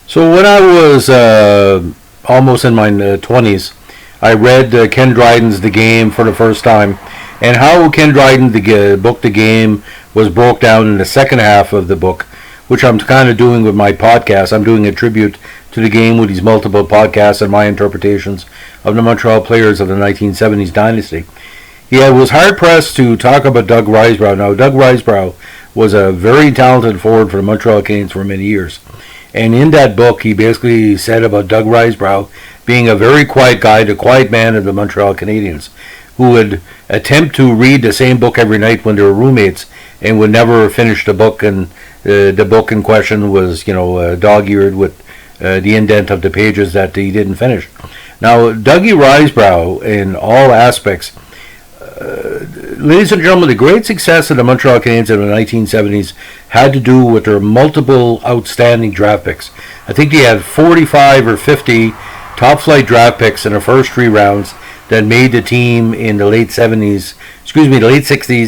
So when I was almost in my 20s, I read Ken Dryden's The Game for the first time, and how Ken Dryden book The Game was broke down in the second half of the book, which I'm kind of doing with my podcast. I'm doing a tribute to the game with these multiple podcasts and my interpretations of the Montreal players of the 1970s dynasty. He was hard-pressed to talk about Doug Risebrough. Now, Doug Risebrough was a very talented forward for the Montreal Canadiens for many years. And in that book, he basically said about Doug Risebrough being a very quiet guy, the quiet man of the Montreal Canadiens, who would attempt to read the same book every night when they were roommates and would never finish the book. And the book in question was, dog-eared with the indent of the pages that he didn't finish. Now, Dougie Risebrough, in all aspects, ladies and gentlemen, the great success of the Montreal Canadiens in the 1970s had to do with their multiple outstanding draft picks. I think they had 45 or 50 top-flight draft picks in the first three rounds that made the team in the late 60s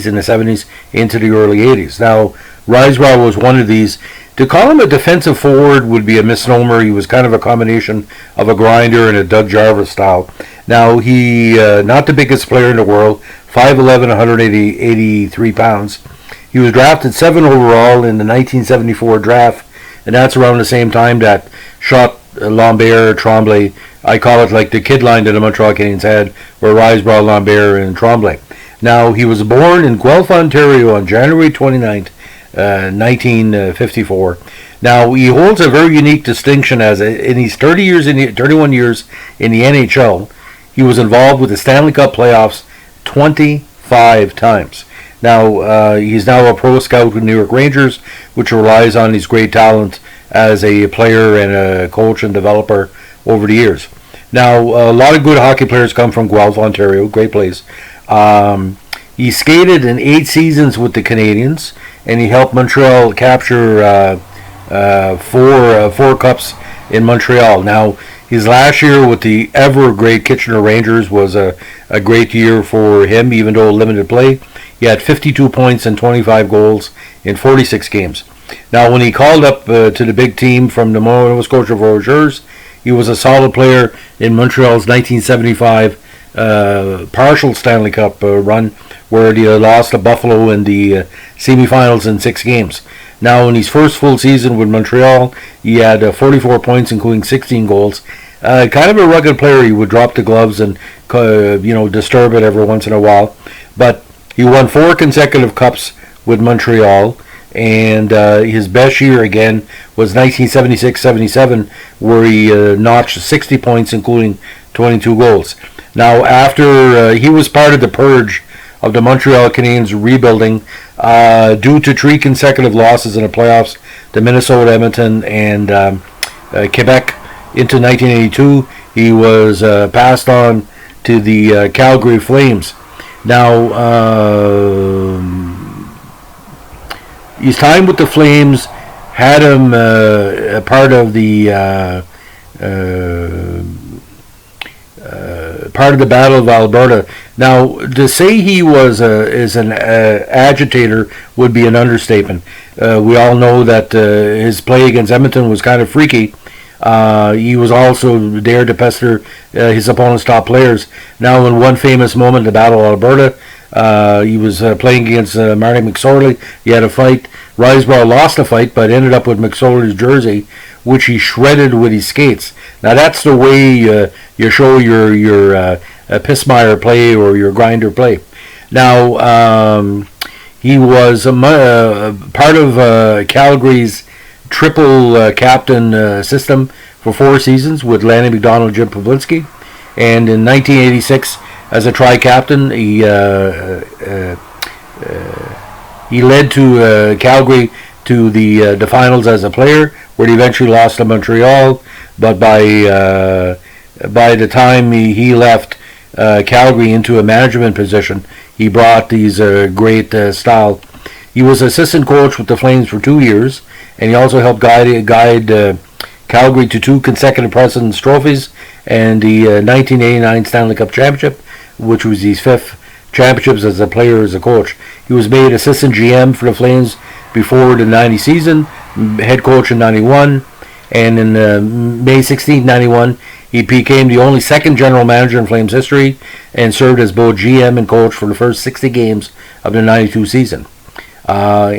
and the 70s into the early 80s. Now, Risebrough was one of these. To call him a defensive forward would be a misnomer. He was kind of a combination of a grinder and a Doug Jarvis style. Now, he not the biggest player in the world, 5'11", 183 pounds. He was drafted 7 overall in the 1974 draft, and that's around the same time that shot Lambert, Tremblay. I call it like the kid line that the Montreal Canadiens had, where Risebrough, Lambert, and Tremblay. Now, he was born in Guelph, Ontario on January 29th, 1954. Now, he holds a very unique distinction in his 31 years in the NHL. He was involved with the Stanley Cup playoffs 25 times. Now, he's now a pro scout with New York Rangers, which relies on his great talent as a player and a coach and developer over the years. Now, a lot of good hockey players come from Guelph, Ontario, great place. He skated in 8 seasons with the Canadiens, and he helped Montreal capture four cups in Montreal. Now, his last year with the ever great Kitchener Rangers was a great year for him, even though limited play. He had 52 points and 25 goals in 46 games. Now, when he called up to the big team from the Nova Scotia Voyageurs, he was a solid player in Montreal's 1975 partial Stanley Cup run, where they lost to Buffalo in the semifinals in 6 games. Now, in his first full season with Montreal, he had 44 points, including 16 goals. Kind of a rugged player. He would drop the gloves and disturb it every once in a while. But he won 4 consecutive cups with Montreal, and his best year again was 1976-77, where he notched 60 points, including 22 goals. Now, after he was part of the purge of the Montreal Canadiens rebuilding due to 3 consecutive losses in the playoffs to Minnesota, Edmonton, and Quebec into 1982, he was passed on to the Calgary Flames. Now, his time with the Flames had him a part of the Battle of Alberta. Now, to say he was an agitator would be an understatement. We all know that his play against Edmonton was kind of freaky. He was also there to pester his opponent's top players. Now, in one famous moment, the Battle of Alberta, he was playing against Marty McSorley. He had a fight. Risebrough lost a fight, but ended up with McSorley's jersey, which he shredded with his skates. Now, that's the way you show your Pissmeyer play or your grinder play. Now, he was part of Calgary's triple captain system for 4 seasons with Lanny McDonald and Jim Pavlinsky. And in 1986, as a tri-captain, he led to Calgary to the finals as a player, where he eventually lost to Montreal. But by the time he left Calgary into a management position, he brought these great style. He was assistant coach with the Flames for 2 years, and he also helped guide Calgary to 2 consecutive President's Trophies and the 1989 Stanley Cup Championship, which was his 5th championships as a player, as a coach. He was made assistant GM for the Flames before the 90 season, head coach in 91, And in May 16, 91, he became the only second general manager in Flames history and served as both GM and coach for the first 60 games of the 92 season. But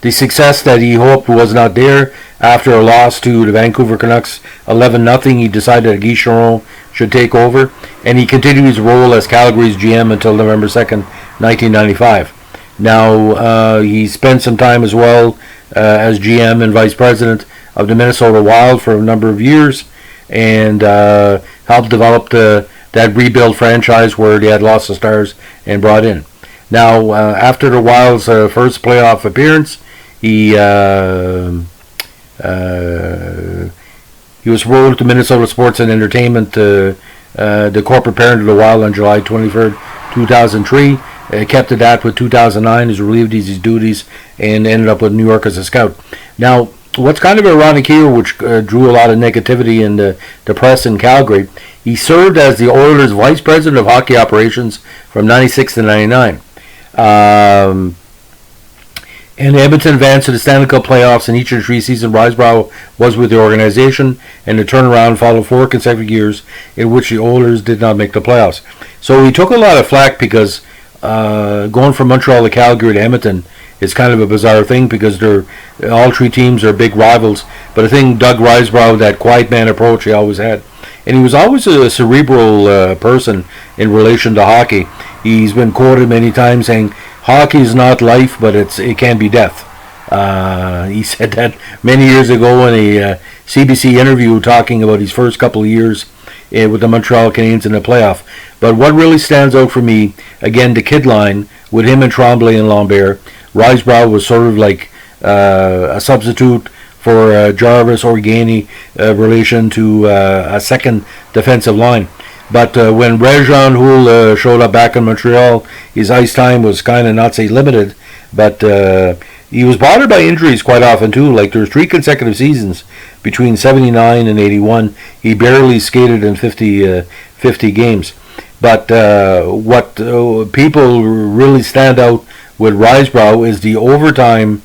the success that he hoped was not there. After a loss to the Vancouver Canucks 11-0, he decided that Guy Charon should take over, and he continued his role as Calgary's GM until November 2nd, 1995. Now, he spent some time as well as GM and vice president of the Minnesota Wild for a number of years, and helped develop that rebuild franchise where they had lost the stars and brought in. Now, after the Wild's first playoff appearance, he was promoted to Minnesota Sports and Entertainment, the corporate parent of the Wild, on July 23rd, 2003. Kept at that with 2009. He's relieved his duties and ended up with New York as a scout. Now, what's kind of ironic here, which drew a lot of negativity in the press in Calgary, he served as the Oilers' vice president of hockey operations from 96 to 99. And Edmonton advanced to the Stanley Cup playoffs in each of the 3 seasons Risebrough was with the organization, and the turnaround followed 4 consecutive years in which the Oilers did not make the playoffs. So he took a lot of flack because going from Montreal to Calgary to Edmonton is kind of a bizarre thing because all 3 teams are big rivals. But I think Doug Risebrough, that quiet man approach he always had. And he was always a cerebral person in relation to hockey. He's been quoted many times saying, "Hockey is not life, but it can be death." He said that many years ago in a CBC interview talking about his first couple of years with the Montreal Canadiens in the playoff. But what really stands out for me, again, the kid line with him and Tremblay and Lambert, Risebrough was sort of like a substitute for Jarvis or Gainey relation to a second defensive line. But when Réjean Houle showed up back in Montreal, his ice time was kind of not say limited, but he was bothered by injuries quite often too. Like there's 3 consecutive seasons between 79 and 81. He barely skated in 50 games. But what people really stand out with Risebrough is the overtime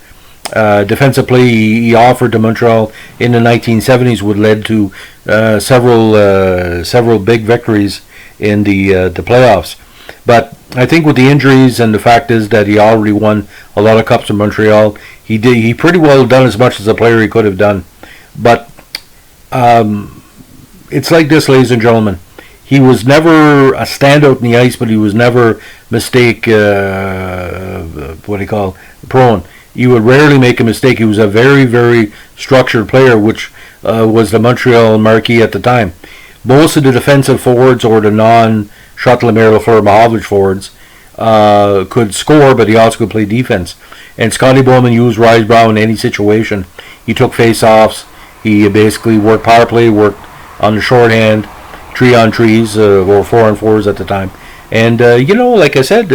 defensive play he offered to Montreal in the 1970s, would led to several big victories in the playoffs. But I think with the injuries and the fact is that he already won a lot of cups in Montreal, he pretty well done as much as a player he could have done. But it's like this, ladies and gentlemen. He was never a standout in the ice, but he was never mistake prone. He would rarely make a mistake. He was a very, very structured player, which was the Montreal marquee at the time. Most of the defensive forwards or the non-Shot Lemaire, Lafleur, Mahovlich forwards could score, but he also could play defense. And Scotty Bowman used Risebrough in any situation. He took face-offs. He basically worked power play, worked on the shorthand, 3-on-3s or 4-on-4s at the time. And, like I said,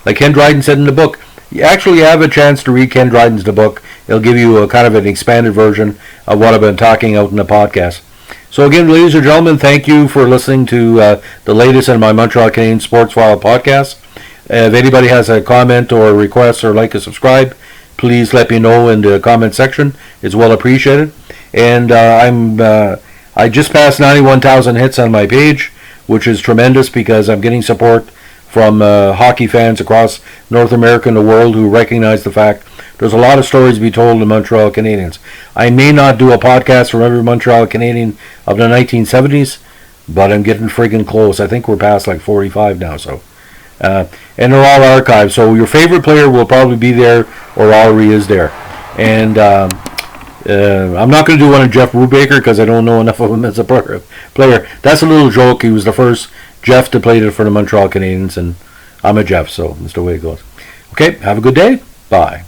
like Ken Dryden said in the book, you actually have a chance to read Ken Dryden's book. It'll give you a kind of an expanded version of what I've been talking out in the podcast. So again, ladies and gentlemen, thank you for listening to the latest in my Montreal Canadiens Sports File podcast. If anybody has a comment or a request or like to subscribe, please let me know in the comment section. It's well appreciated. And I just passed 91,000 hits on my page, which is tremendous because I'm getting support from hockey fans across North America and the world who recognize the fact there's a lot of stories to be told in the Montreal Canadiens. I may not do a podcast from every Montreal Canadien of the 1970s, but I'm getting friggin' close. I think we're past like 45 now, so. And they're all archived, so your favorite player will probably be there or already is there. And I'm not going to do one of Jeff Brubaker because I don't know enough of him as a player. That's a little joke. He was the first Jeff to play it for the Montreal Canadiens, and I'm a Jeff, so that's the way it goes. Okay, have a good day. Bye.